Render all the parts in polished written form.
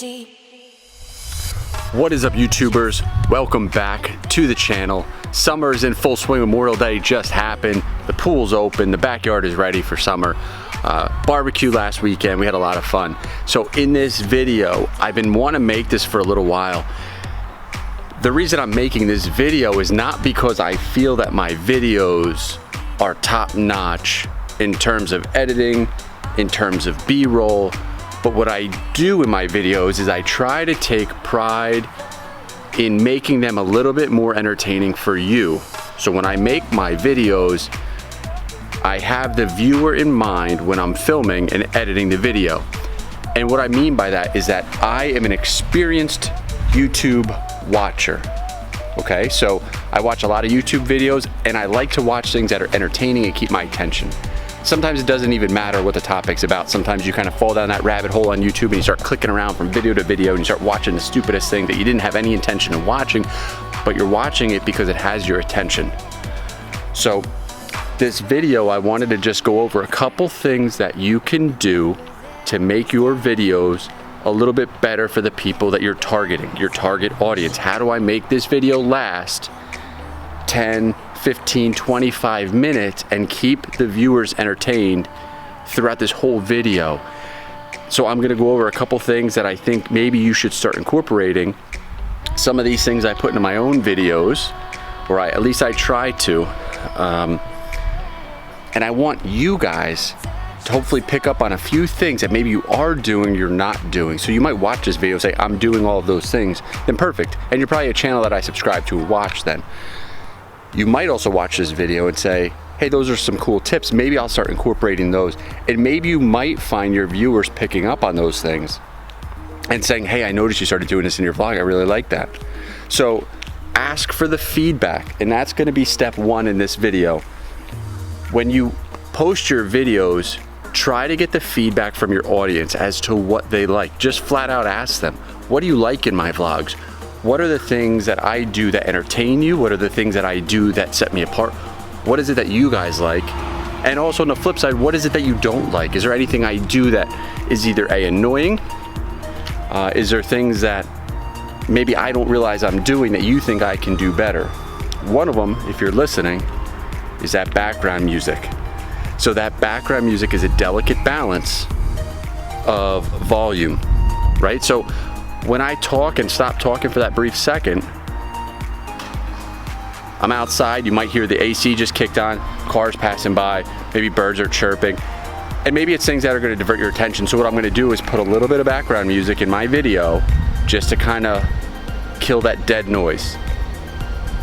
see. What is up, YouTubers? Welcome back to the channel. Summer is in full swing. Memorial Day just happened. The pool's open. The backyard is ready for summer. Barbecue last weekend. We had a lot of fun. So in this video, I've been wanting to make this for a little while. The reason I'm making this video is not because I feel that my videos are top notch in terms of editing, in terms of B-roll, but what I do in my videos is I try to take pride in making them a little bit more entertaining for you. So when I make my videos, I have the viewer in mind when I'm filming and editing the video. And what I mean by that is that I am an experienced YouTube watcher. Okay, so I watch a lot of YouTube videos and I like to watch things that are entertaining and keep my attention. Sometimes it doesn't even matter what the topic's about. Sometimes you kind of fall down that rabbit hole on YouTube and you start clicking around from video to video and you start watching the stupidest thing that you didn't have any intention of watching, but you're watching it because it has your attention. So this video, I wanted to just go over a couple things that you can do to make your videos a little bit better for the people that you're targeting, your target audience. How do I make this video last 10, 15, 25 minutes and keep the viewers entertained throughout this whole video? So I'm gonna go over a couple things that I think maybe you should start incorporating. Some of these things I put into my own videos, or at least I try to. And I want you guys to hopefully pick up on a few things that maybe you are doing, you're not doing. So you might watch this video and say, I'm doing all of those things, then perfect. And you're probably a channel that I subscribe to and watch then. You might also watch this video and say, hey, those are some cool tips. Maybe I'll start incorporating those. And maybe you might find your viewers picking up on those things and saying, hey, I noticed you started doing this in your vlog. I really like that. So ask for the feedback. And that's gonna be step one in this video. When you post your videos, try to get the feedback from your audience as to what they like. Just flat out ask them, what do you like in my vlogs? What are the things that I do that entertain you? What are the things that I do that set me apart? What is it that you guys like? And also on the flip side, what is it that you don't like? Is there anything I do that is either annoying? Is there things that maybe I don't realize I'm doing that you think I can do better? One of them, if you're listening, is that background music. So that background music is a delicate balance of volume, right? So when I talk and stop talking for that brief second, I'm outside, you might hear the AC just kicked on, cars passing by, maybe birds are chirping, and maybe it's things that are gonna divert your attention. So what I'm gonna do is put a little bit of background music in my video just to kind of kill that dead noise.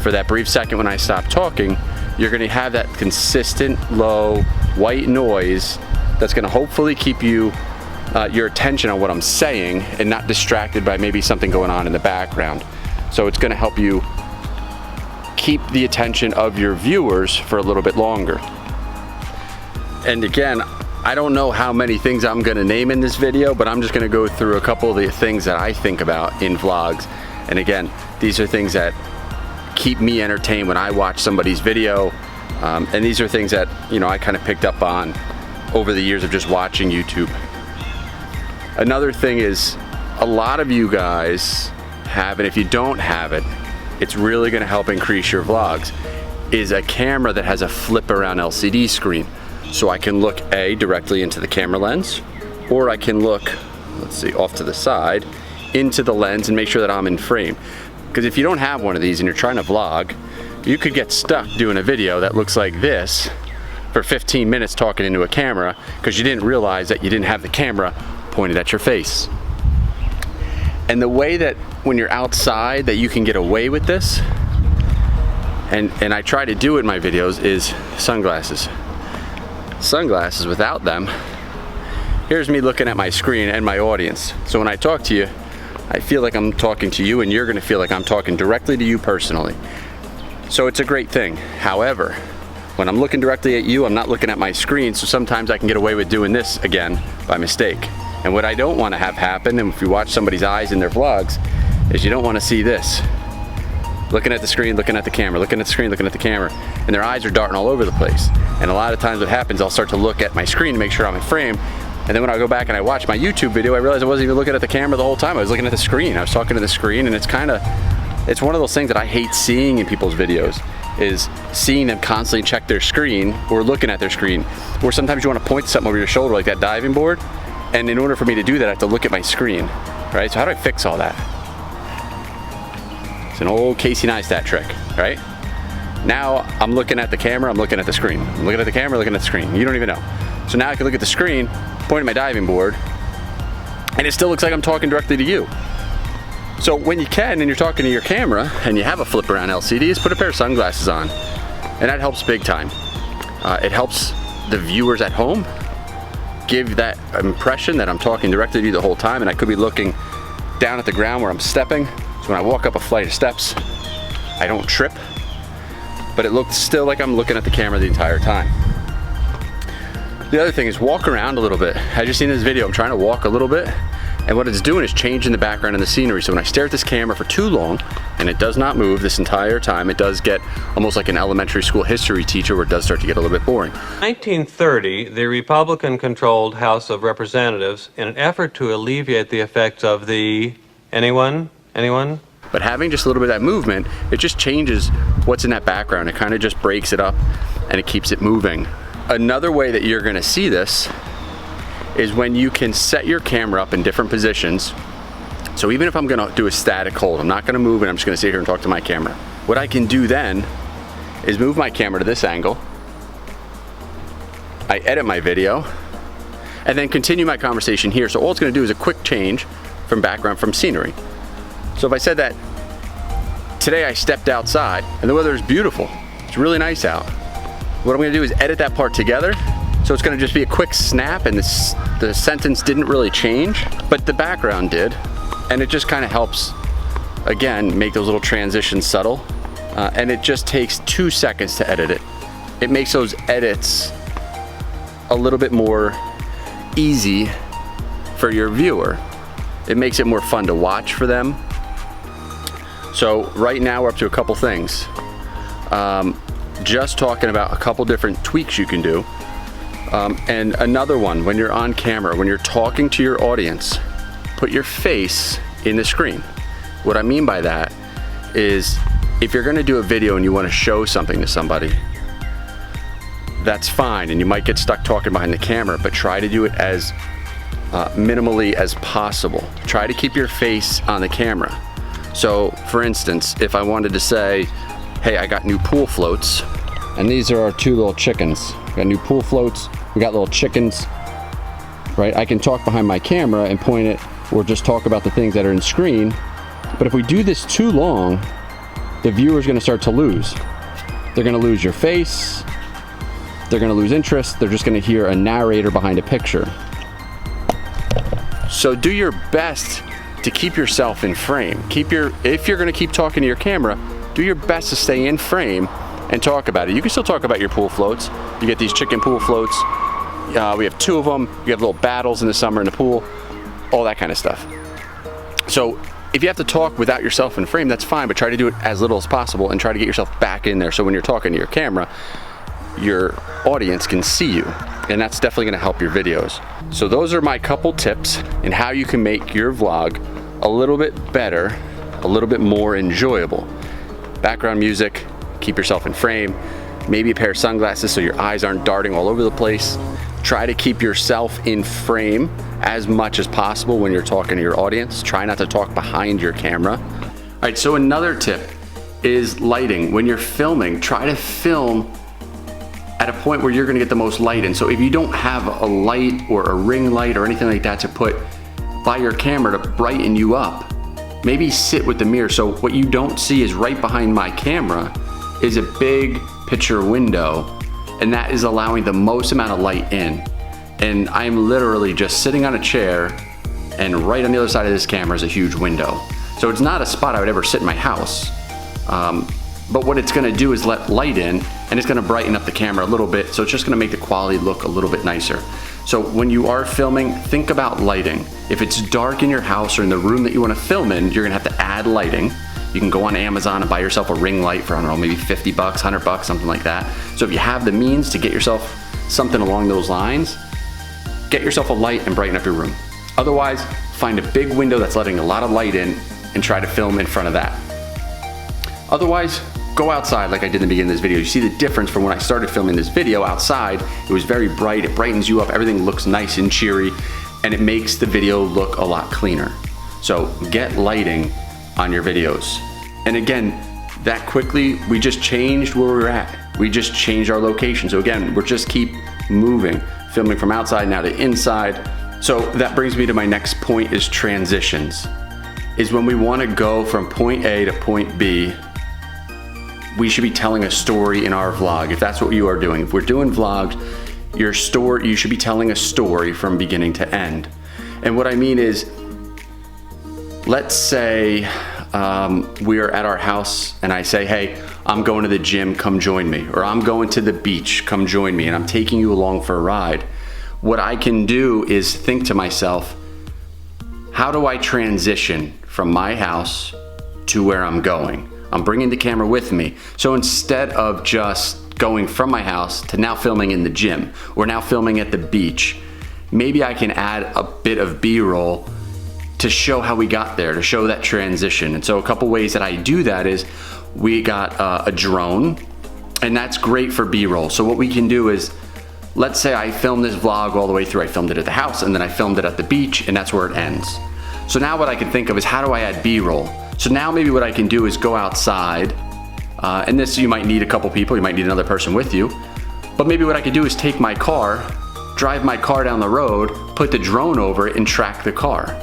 For that brief second when I stop talking, you're gonna have that consistent, low, white noise that's gonna hopefully keep you your attention on what I'm saying and not distracted by maybe something going on in the background. So it's gonna help you keep the attention of your viewers for a little bit longer. And again, I don't know how many things I'm gonna name in this video, but I'm just gonna go through a couple of the things that I think about in vlogs. And again, these are things that keep me entertained when I watch somebody's video. And these are things that, you know, I kind of picked up on over the years of just watching YouTube. Another thing is, a lot of you guys have, and if you don't have it, it's really gonna help increase your vlogs, is a camera that has a flip around LCD screen. So I can look directly into the camera lens, or I can look, let's see, off to the side, into the lens and make sure that I'm in frame. Because if you don't have one of these and you're trying to vlog, you could get stuck doing a video that looks like this for 15 minutes talking into a camera because you didn't realize that you didn't have the camera pointed at your face. And the way that when you're outside that you can get away with this, and I try to do it in my videos, is sunglasses. Sunglasses, without them, here's me looking at my screen and my audience. So when I talk to you, I feel like I'm talking to you and you're gonna feel like I'm talking directly to you personally. So it's a great thing. However, when I'm looking directly at you, I'm not looking at my screen, so sometimes I can get away with doing this again by mistake. And what I don't want to have happen, and if you watch somebody's eyes in their vlogs, is you don't want to see this. Looking at the screen, looking at the camera, looking at the screen, looking at the camera, and their eyes are darting all over the place. And a lot of times what happens, I'll start to look at my screen to make sure I'm in frame, And then when I go back and I watch my YouTube video, I realize I wasn't even looking at the camera the whole time. I was looking at the screen. I was talking to the screen, and it's one of those things that I hate seeing in people's videos, is seeing them constantly check their screen or looking at their screen. Or sometimes you want to point something over your shoulder like that diving board, and in order for me to do that, I have to look at my screen, right? So how do I fix all that? It's an old Casey Neistat trick, right? Now I'm looking at the camera, I'm looking at the screen. I'm looking at the camera, looking at the screen. You don't even know. So now I can look at the screen, point at my diving board, and it still looks like I'm talking directly to you. So when you can and you're talking to your camera and you have a flip around LCD, just put a pair of sunglasses on. And that helps big time. It helps the viewers at home give that impression that I'm talking directly to you the whole time, and I could be looking down at the ground where I'm stepping. So when I walk up a flight of steps, I don't trip, but it looks still like I'm looking at the camera the entire time. The other thing is walk around a little bit. As you've seen in this video, I'm trying to walk a little bit, and what it's doing is changing the background and the scenery. So when I stare at this camera for too long, and it does not move this entire time, it does get almost like an elementary school history teacher where it does start to get a little bit boring. 1930, the Republican-controlled House of Representatives, in an effort to alleviate the effects of the... Anyone? But having just a little bit of that movement, it just changes what's in that background. It kind of just breaks it up and it keeps it moving. Another way that you're gonna see this is when you can set your camera up in different positions. So even if I'm gonna do a static hold, I'm not gonna move and I'm just gonna sit here and talk to my camera. What I can do then is move my camera to this angle. I edit my video and then continue my conversation here. So all it's gonna do is a quick change from background, from scenery. So if I said that today I stepped outside and the weather is beautiful, it's really nice out. What I'm gonna do is edit that part together. So it's gonna just be a quick snap and the sentence didn't really change, but the background did. And it just kind of helps, again, make those little transitions subtle. And it just takes 2 seconds to edit it. It makes those edits a little bit more easy for your viewer. It makes it more fun to watch for them. So right now we're up to a couple things. Just talking about a couple different tweaks you can do. And another one, when you're on camera, when you're talking to your audience, put your face in the screen. What I mean by that is if you're gonna do a video and you wanna show something to somebody, that's fine, and you might get stuck talking behind the camera, but try to do it as minimally as possible. Try to keep your face on the camera. So for instance, if I wanted to say, hey, I got new pool floats, and these are our 2 little chickens. We got new pool floats, we got little chickens, right? I can talk behind my camera and point it, or just talk about the things that are in screen. But if we do this too long, the viewer's gonna start to lose. They're gonna lose your face, they're gonna lose interest, they're just gonna hear a narrator behind a picture. So do your best to keep yourself in frame. If you're gonna keep talking to your camera, do your best to stay in frame and talk about it. You can still talk about your pool floats. You get these chicken pool floats. We have 2 of them. You have little battles in the summer in the pool, all that kind of stuff. So if you have to talk without yourself in frame, that's fine, but try to do it as little as possible and try to get yourself back in there. So when you're talking to your camera, your audience can see you, and that's definitely gonna help your videos. So those are my couple tips in how you can make your vlog a little bit better, a little bit more enjoyable. Background music, keep yourself in frame, maybe a pair of sunglasses so your eyes aren't darting all over the place. Try to keep yourself in frame as much as possible when you're talking to your audience. Try not to talk behind your camera. All right, so another tip is lighting. When you're filming, try to film at a point where you're gonna get the most light in. So if you don't have a light or a ring light or anything like that to put by your camera to brighten you up, maybe sit with the mirror. So what you don't see is right behind my camera is a big picture window, and that is allowing the most amount of light in. And I'm literally just sitting on a chair, and right on the other side of this camera is a huge window. So it's not a spot I would ever sit in my house. But what it's gonna do is let light in, and it's gonna brighten up the camera a little bit, so it's just gonna make the quality look a little bit nicer. So when you are filming, think about lighting. If it's dark in your house or in the room that you wanna film in, you're gonna have to add lighting. You can go on Amazon and buy yourself a ring light for, I don't know, maybe 50 bucks, 100 bucks, something like that. So if you have the means to get yourself something along those lines, get yourself a light and brighten up your room. Otherwise, find a big window that's letting a lot of light in and try to film in front of that. Otherwise, go outside like I did in the beginning of this video. You see the difference from when I started filming this video outside. It was very bright, it brightens you up, everything looks nice and cheery, and it makes the video look a lot cleaner. So get lighting on your videos. And again, that quickly, we just changed where we're at. We just changed our location. So again, we're just keep moving, filming from outside now to inside. So that brings me to my next point is transitions. Is when we want to go from point A to point B, we should be telling a story in our vlog. If that's what you are doing, if we're doing vlogs, you should be telling a story from beginning to end. And what I mean is, let's say we are at our house and I say, hey, I'm going to the gym, come join me. Or I'm going to the beach, come join me. And I'm taking you along for a ride. What I can do is think to myself, how do I transition from my house to where I'm going? I'm bringing the camera with me. So instead of just going from my house to now filming in the gym or now filming at the beach, maybe I can add a bit of B-roll to show how we got there, to show that transition. And so a couple ways that I do that is we got a drone, and that's great for B-roll. So what we can do is, let's say I filmed this vlog all the way through. I filmed it at the house and then I filmed it at the beach, and that's where it ends. So now what I can think of is, how do I add B-roll? So now maybe what I can do is go outside, and this, you might need a couple people, you might need another person with you, but maybe what I could do is take my car, drive my car down the road, put the drone over it and track the car.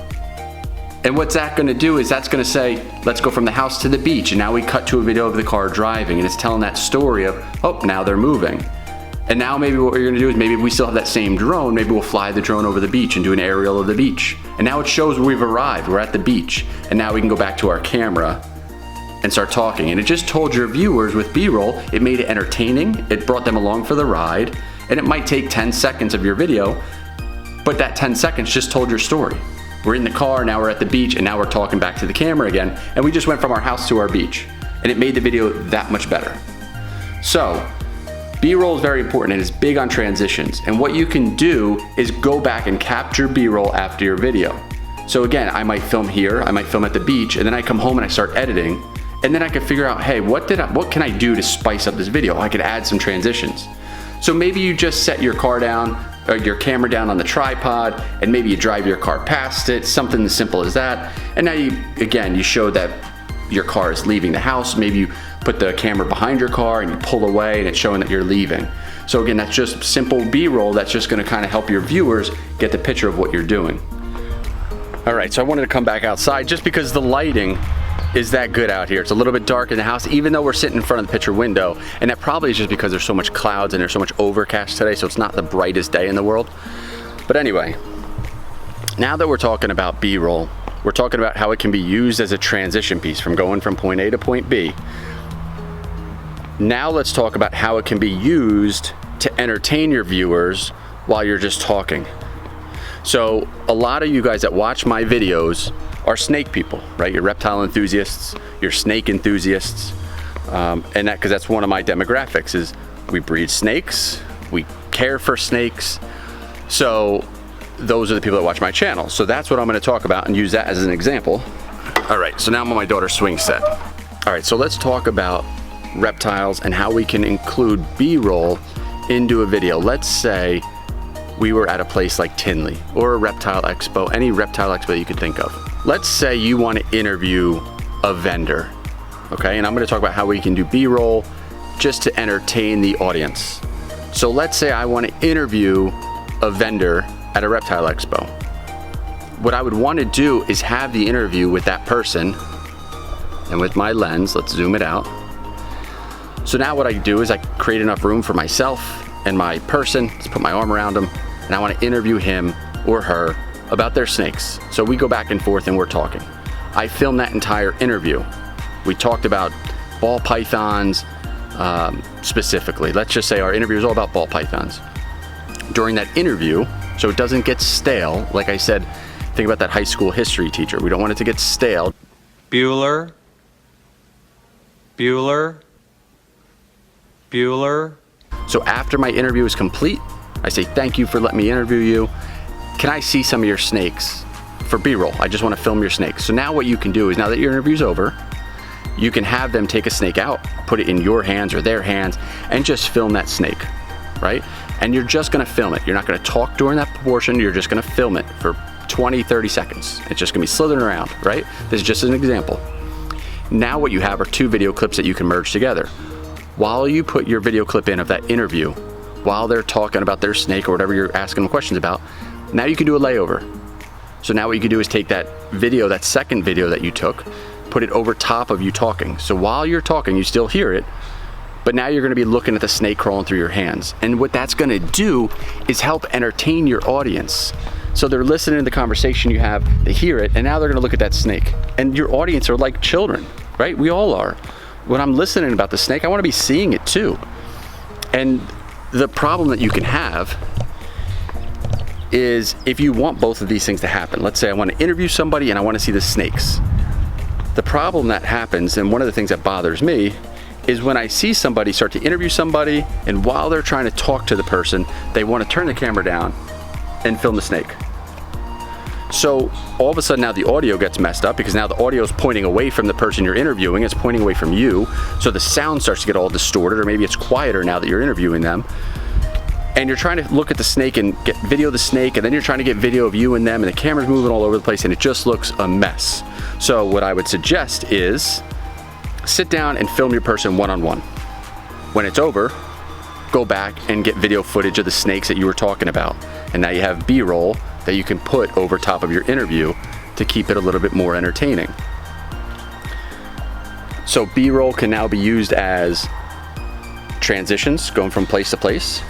And what's that gonna do is that's gonna say, let's go from the house to the beach, and now we cut to a video of the car driving, and it's telling that story of, oh, now they're moving. And now maybe what we're gonna do is, maybe if we still have that same drone, maybe we'll fly the drone over the beach and do an aerial of the beach. And now it shows where we've arrived, we're at the beach. And now we can go back to our camera and start talking. And it just told your viewers with B-roll, it made it entertaining, it brought them along for the ride, and it might take 10 seconds of your video, but that 10 seconds just told your story. We're in the car, now we're at the beach, and now we're talking back to the camera again, and we just went from our house to our beach. And it made the video that much better. So, B-roll is very important and it's big on transitions. And what you can do is go back and capture B-roll after your video. So again, I might film here, I might film at the beach, and then I come home and I start editing, and then I can figure out, hey, what can I do to spice up this video? I could add some transitions. So maybe you just set your car down, or your camera down on the tripod, and maybe you drive your car past it, something as simple as that. And now you show that your car is leaving the house. Maybe you put the camera behind your car and you pull away and it's showing that you're leaving. So again, that's just simple B-roll that's just gonna kind of help your viewers get the picture of what you're doing. All right, so I wanted to come back outside just because the lighting is that good out here. It's a little bit dark in the house, even though we're sitting in front of the picture window, and that probably is just because there's so much clouds and there's so much overcast today, so it's not the brightest day in the world. But anyway, now that we're talking about B-roll, we're talking about how it can be used as a transition piece from going from point A to point B. Now let's talk about how it can be used to entertain your viewers while you're just talking. So a lot of you guys that watch my videos are snake people, right? You're reptile enthusiasts, you're snake enthusiasts, and that, because that's one of my demographics, is we breed snakes, we care for snakes. So those are the people that watch my channel. So that's what I'm going to talk about and use that as an example. All right, so now I'm on my daughter's swing set. All right, so let's talk about reptiles and how we can include B-roll into a video. Let's say we were at a place like Tinley or a reptile expo, any reptile expo you could think of. Let's say you want to interview a vendor, okay? And I'm going to talk about how we can do B-roll just to entertain the audience. So let's say I want to interview a vendor at a reptile expo. What I would want to do is have the interview with that person, and with my lens, let's zoom it out. So now what I do is I create enough room for myself and my person, let's put my arm around them, and I want to interview him or her about their snakes. So we go back and forth and we're talking. I filmed that entire interview. We talked about ball pythons specifically. Let's just say our interview is all about ball pythons. During that interview, so it doesn't get stale, like I said, think about that high school history teacher. We don't want it to get stale. Bueller, Bueller, Bueller. So after my interview is complete, I say, thank you for letting me interview you. can I see some of your snakes for B-roll? I just want to film your snakes. So now what you can do is, now that your interview's over, you can have them take a snake out, put it in your hands or their hands, and just film that snake, right? And you're just gonna film it. You're not gonna talk during that portion, you're just gonna film it for 20, 30 seconds. It's just gonna be slithering around, right? This is just an example. Now what you have are 2 video clips that you can merge together. While you put your video clip in of that interview, while they're talking about their snake or whatever you're asking them questions about, now you can do a layover. So now what you can do is take that video, that second video that you took, put it over top of you talking. So while you're talking, you still hear it, but now you're gonna be looking at the snake crawling through your hands. And what that's gonna do is help entertain your audience. So they're listening to the conversation you have, they hear it, and now they're gonna look at that snake. And your audience are like children, right? We all are. When I'm listening about the snake, I wanna be seeing it too. And the problem that you can have is if you want both of these things to happen. Let's say I wanna interview somebody and I wanna see the snakes. The problem that happens, and one of the things that bothers me, is when I see somebody start to interview somebody, and while they're trying to talk to the person, they want to turn the camera down and film the snake. So all of a sudden now the audio gets messed up, because now the audio is pointing away from the person you're interviewing, it's pointing away from you, so the sound starts to get all distorted, or maybe it's quieter now that you're interviewing them. And you're trying to look at the snake and get video of the snake, and then you're trying to get video of you and them, and the camera's moving all over the place, and it just looks a mess. So what I would suggest is sit down and film your person one-on-one. When it's over, go back and get video footage of the snakes that you were talking about. And now you have B-roll that you can put over top of your interview to keep it a little bit more entertaining. So B-roll can now be used as transitions, going from place to place.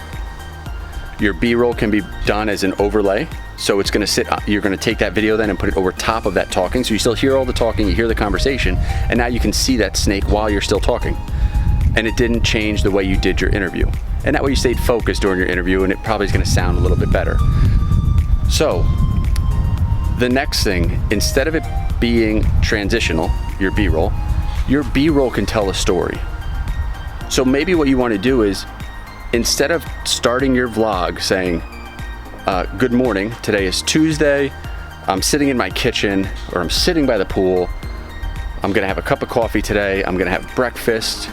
Your B-roll can be done as an overlay. So it's gonna sit, you're gonna take that video then and put it over top of that talking. So you still hear all the talking, you hear the conversation, and now you can see that snake while you're still talking. And it didn't change the way you did your interview. And that way you stayed focused during your interview, and it probably is gonna sound a little bit better. So the next thing, instead of it being transitional, your B-roll can tell a story. So maybe what you wanna do is, instead of starting your vlog saying, good morning, today is Tuesday, I'm sitting in my kitchen, or I'm sitting by the pool, I'm gonna have a cup of coffee today, I'm gonna have breakfast.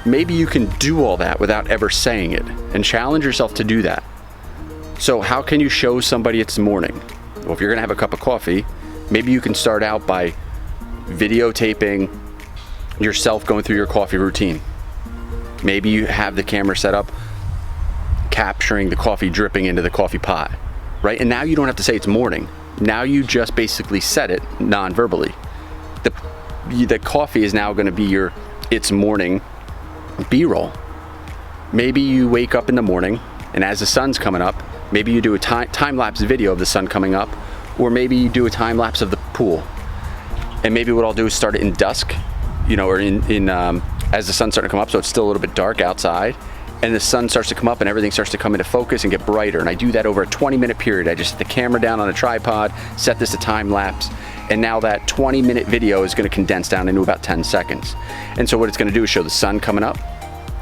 Maybe you can do all that without ever saying it, and challenge yourself to do that. So how can you show somebody it's morning? Well, if you're gonna have a cup of coffee, maybe you can start out by videotaping yourself going through your coffee routine. Maybe you have the camera set up capturing the coffee dripping into the coffee pot, right? And now you don't have to say it's morning. Now you just basically said it non-verbally. The coffee is now gonna be your it's morning B-roll. Maybe you wake up in the morning, and as the sun's coming up, maybe you do a time-lapse video of the sun coming up, or maybe you do a time-lapse of the pool. And maybe what I'll do is start it in dusk, or as the sun's starting to come up, so it's still a little bit dark outside, and the sun starts to come up and everything starts to come into focus and get brighter. And I do that over a 20-minute period. I just set the camera down on a tripod, set this to time lapse, and now that 20-minute video is gonna condense down into about 10 seconds. And so what it's gonna do is show the sun coming up,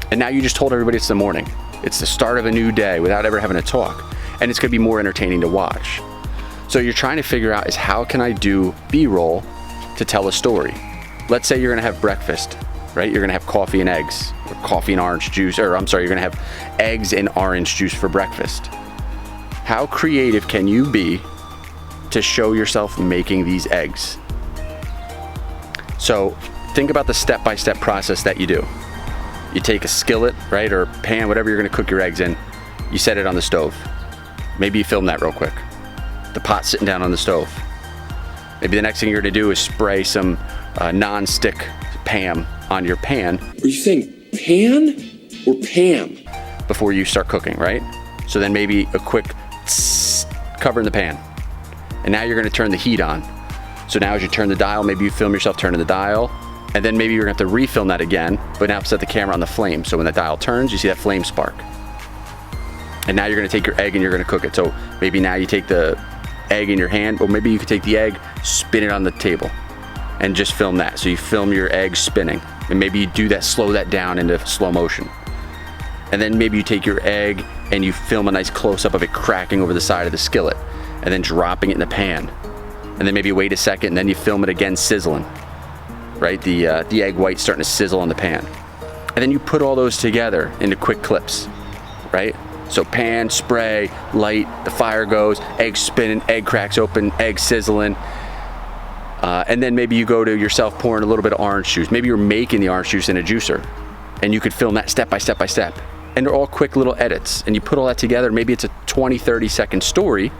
and now you just told everybody it's the morning. It's the start of a new day without ever having to talk. And it's gonna be more entertaining to watch. So you're trying to figure out is how can I do B-roll to tell a story? Let's say you're gonna have breakfast, right? You're gonna have coffee and eggs, or coffee and orange juice, or I'm sorry, you're gonna have eggs and orange juice for breakfast. How creative can you be to show yourself making these eggs? So think about the step-by-step process that you do. You take a skillet, right, or pan, whatever you're gonna cook your eggs in, you set it on the stove. Maybe you film that real quick. The pot's sitting down on the stove. Maybe the next thing you're gonna do is spray some non-stick Pam on your pan. Are you saying pan or Pam? Before you start cooking, right? So then maybe a quick tss, cover in the pan. And now you're gonna turn the heat on. So now as you turn the dial, maybe you film yourself turning the dial, and then maybe you're gonna have to refilm that again, but now set the camera on the flame. So when the dial turns, you see that flame spark. And now you're gonna take your egg and you're gonna cook it. So maybe now you take the egg in your hand, or maybe you could take the egg, spin it on the table, and just film that. So you film your egg spinning, and maybe you do that, slow that down into slow motion. And then maybe you take your egg and you film a nice close-up of it cracking over the side of the skillet. and then dropping it in the pan. And then maybe wait a second, and then you film it again sizzling, right? The egg white starting to sizzle on the pan. And then you put all those together into quick clips, right? So pan, spray, light, the fire goes, egg spinning, egg cracks open, egg sizzling. And then maybe you go to yourself pouring a little bit of orange juice. Maybe you're making the orange juice in a juicer, and you could film that step by step by step. And they're all quick little edits. And you put all that together, maybe it's a 20, 30-second story.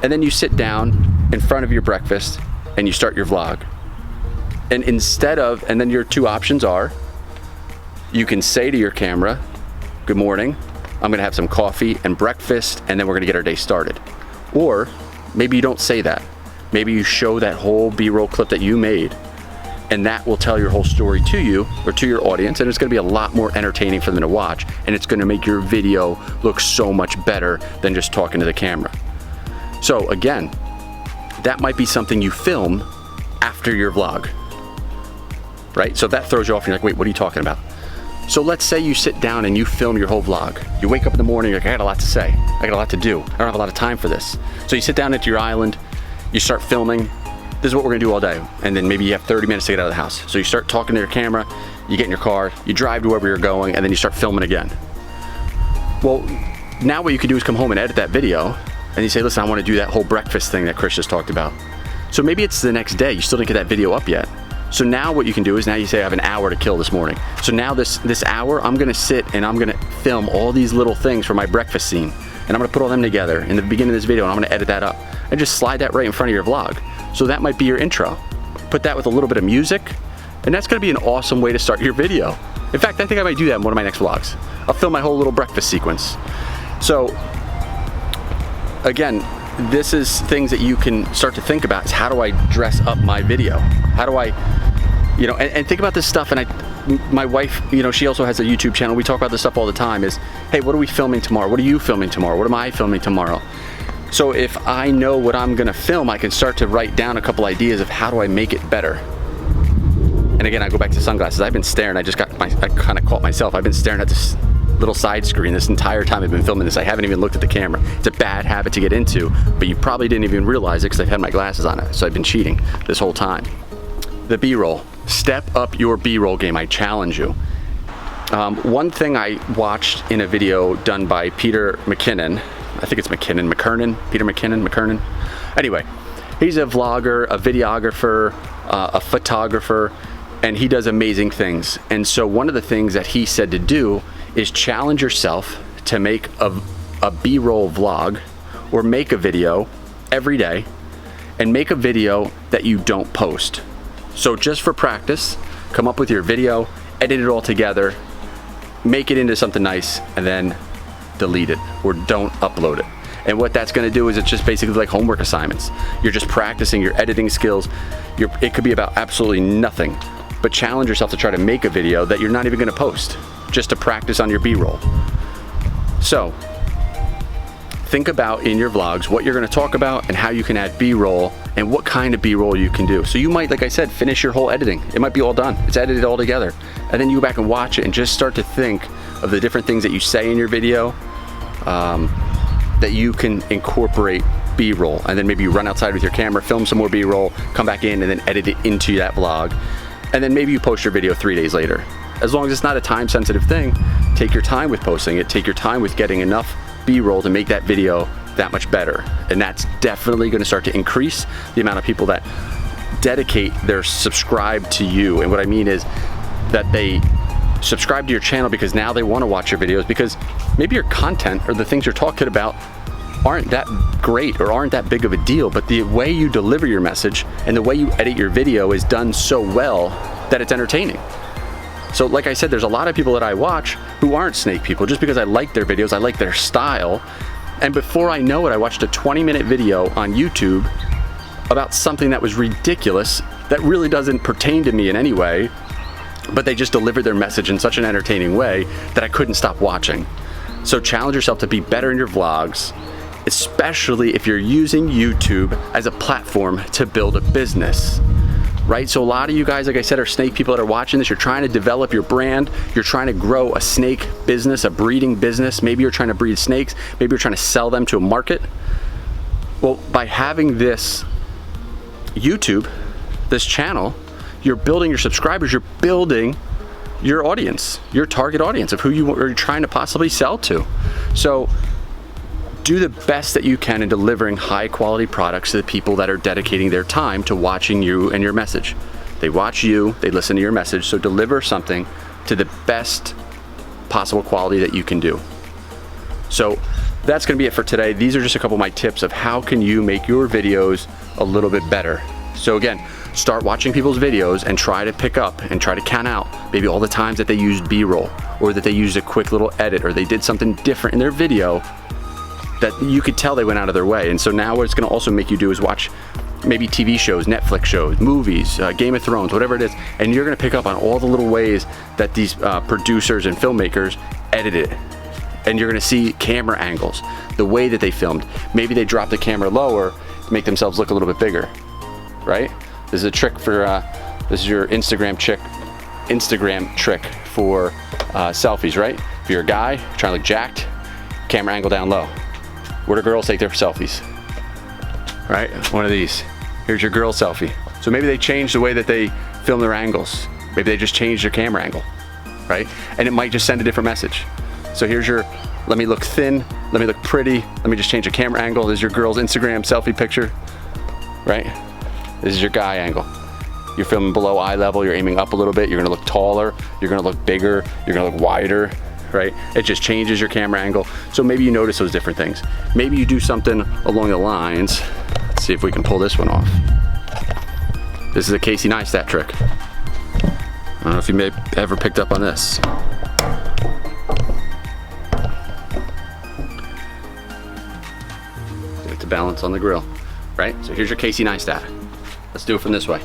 And then you sit down in front of your breakfast and you start your vlog. And and then your two options are, you can say to your camera, good morning, I'm gonna have some coffee and breakfast, and then we're gonna get our day started. Or maybe you don't say that. Maybe you show that whole B-roll clip that you made, and that will tell your whole story to you or to your audience, and it's gonna be a lot more entertaining for them to watch, and it's gonna make your video look so much better than just talking to the camera. So again, that might be something you film after your vlog, right? So if that throws you off, you're like, wait, what are you talking about? So let's say you sit down and you film your whole vlog. You wake up in the morning, you're like, I got a lot to say. I got a lot to do. I don't have a lot of time for this. So you sit down at your island, you start filming. This is what we're gonna do all day. And then maybe you have 30 minutes to get out of the house. So you start talking to your camera, you get in your car, you drive to wherever you're going, and then you start filming again. Well, now what you can do is come home and edit that video, and you say, listen, I wanna do that whole breakfast thing that Chris just talked about. So maybe it's the next day, you still didn't get that video up yet. So now what you can do is now you say I have an hour to kill this morning. So now this hour, I'm gonna sit and I'm gonna film all these little things for my breakfast scene. And I'm gonna put all them together in the beginning of this video, and I'm gonna edit that up. And just slide that right in front of your vlog. So that might be your intro. Put that with a little bit of music, and that's gonna be an awesome way to start your video. In fact, I think I might do that in one of my next vlogs. I'll film my whole little breakfast sequence. So again, this is things that you can start to think about, is how do I dress up my video? How do I, and think about this stuff. And my wife, she also has a YouTube channel. We talk about this stuff all the time, is, hey, what are we filming tomorrow? What are you filming tomorrow? What am I filming tomorrow? So if I know what I'm gonna film, I can start to write down a couple ideas of how do I make it better. And again, I go back to sunglasses. I've been staring, I kind of caught myself. I've been staring at this little side screen this entire time I've been filming this. I haven't even looked at the camera. It's a bad habit to get into, but you probably didn't even realize it because I've had my glasses on it. So I've been cheating this whole time. The B-roll. Step up your B-roll game, I challenge you. One thing I watched in a video done by Peter McKinnon, I think it's McKernan. Anyway, he's a vlogger, a videographer, a photographer, and he does amazing things. And so one of the things that he said to do is challenge yourself to make a B-roll vlog, or make a video every day, and make a video that you don't post. So just for practice, come up with your video, edit it all together, make it into something nice, and then delete it or don't upload it. And what that's gonna do is it's just basically like homework assignments. You're just practicing your editing skills. It could be about absolutely nothing, but challenge yourself to try to make a video that you're not even gonna post, just to practice on your B-roll. So think about in your vlogs what you're gonna talk about and how you can add B-roll and what kind of B-roll you can do. So you might, like I said, finish your whole editing. It might be all done. It's edited all together. And then you go back and watch it and just start to think of the different things that you say in your video that you can incorporate B-roll. And then maybe you run outside with your camera, film some more B-roll, come back in and then edit it into that vlog. And then maybe you post your video 3 days later. As long as it's not a time sensitive thing, take your time with posting it, take your time with getting enough B-roll to make that video that much better. And that's definitely gonna start to increase the amount of people that dedicate their subscribe to you. And what I mean is that they subscribe to your channel because now they wanna watch your videos, because maybe your content or the things you're talking about aren't that great or aren't that big of a deal, but the way you deliver your message and the way you edit your video is done so well that it's entertaining. So like I said, there's a lot of people that I watch who aren't snake people just because I like their videos, I like their style. And before I know it, I watched a 20-minute video on YouTube about something that was ridiculous, that really doesn't pertain to me in any way, but they just delivered their message in such an entertaining way that I couldn't stop watching. So challenge yourself to be better in your vlogs, especially if you're using YouTube as a platform to build a business. Right? So a lot of you guys, like I said, are snake people that are watching this. You're trying to develop your brand. You're trying to grow a snake business, a breeding business. Maybe you're trying to breed snakes. Maybe you're trying to sell them to a market. Well, by having this YouTube, this channel, you're building your subscribers, you're building your audience, your target audience of who you are trying to possibly sell to. So do the best that you can in delivering high quality products to the people that are dedicating their time to watching you and your message. They watch you, they listen to your message, so deliver something to the best possible quality that you can do. So that's gonna be it for today. These are just a couple of my tips of how can you make your videos a little bit better. So again, start watching people's videos and try to pick up and try to count out maybe all the times that they used B-roll, or that they used a quick little edit, or they did something different in their video that you could tell they went out of their way. And so now what it's gonna also make you do is watch maybe TV shows, Netflix shows, movies, Game of Thrones, whatever it is, and you're gonna pick up on all the little ways that these producers and filmmakers edit it. And you're gonna see camera angles, the way that they filmed. Maybe they dropped the camera lower to make themselves look a little bit bigger, right? This is a trick for, this is your Instagram trick for selfies, right? If you're a guy trying to look jacked, camera angle down low. Where do girls take their selfies? Right, one of these. Here's your girl selfie. So maybe they changed the way that they film their angles. Maybe they just changed their camera angle, right? And it might just send a different message. So here's your, let me look thin, let me look pretty, let me just change the camera angle. This is your girl's Instagram selfie picture, right? This is your guy angle. You're filming below eye level, you're aiming up a little bit, you're gonna look taller, you're gonna look bigger, you're gonna look wider, right? It just changes your camera angle. So maybe you notice those different things. Maybe you do something along the lines. Let's see if we can pull this one off. This is a Casey Neistat trick. I don't know if you may have ever picked up on this. Get it to balance on the grill, right? So here's your Casey Neistat. Let's do it from this way.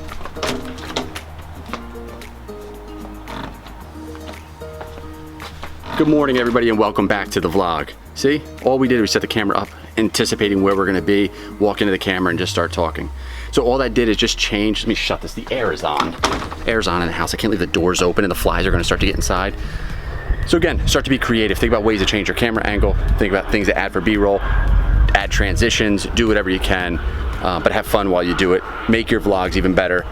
Good morning, everybody, and welcome back to the vlog. See, all we did was set the camera up, anticipating where we're gonna be, walk into the camera and just start talking. So all that did is just change. Let me shut this, the air is on. Air's on in the house. I can't leave the doors open and the flies are gonna start to get inside. So again, start to be creative. Think about ways to change your camera angle. Think about things to add for B-roll, add transitions, do whatever you can, but have fun while you do it. Make your vlogs even better.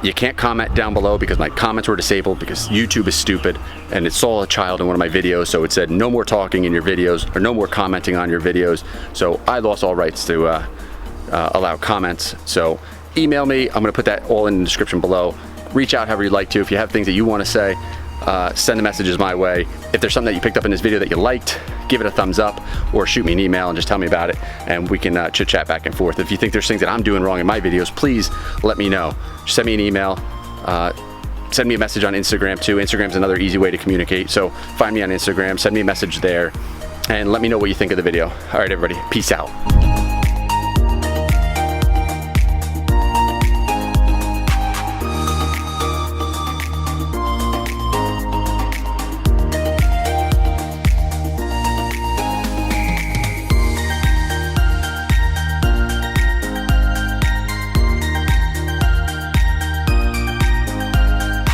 You can't comment down below because my comments were disabled because YouTube is stupid, and it saw a child in one of my videos, so it said no more talking in your videos or no more commenting on your videos. So I lost all rights to allow comments. So email me, I'm gonna put that all in the description below. Reach out however you'd like to. If you have things that you wanna say, send the messages my way. If there's something that you picked up in this video that you liked, give it a thumbs up or shoot me an email and just tell me about it, and we can chit chat back and forth. If you think there's things that I'm doing wrong in my videos, please let me know. Just send me an email, send me a message on Instagram too. Instagram's another easy way to communicate. So find me on Instagram, send me a message there, and let me know what you think of the video. All right, everybody, peace out.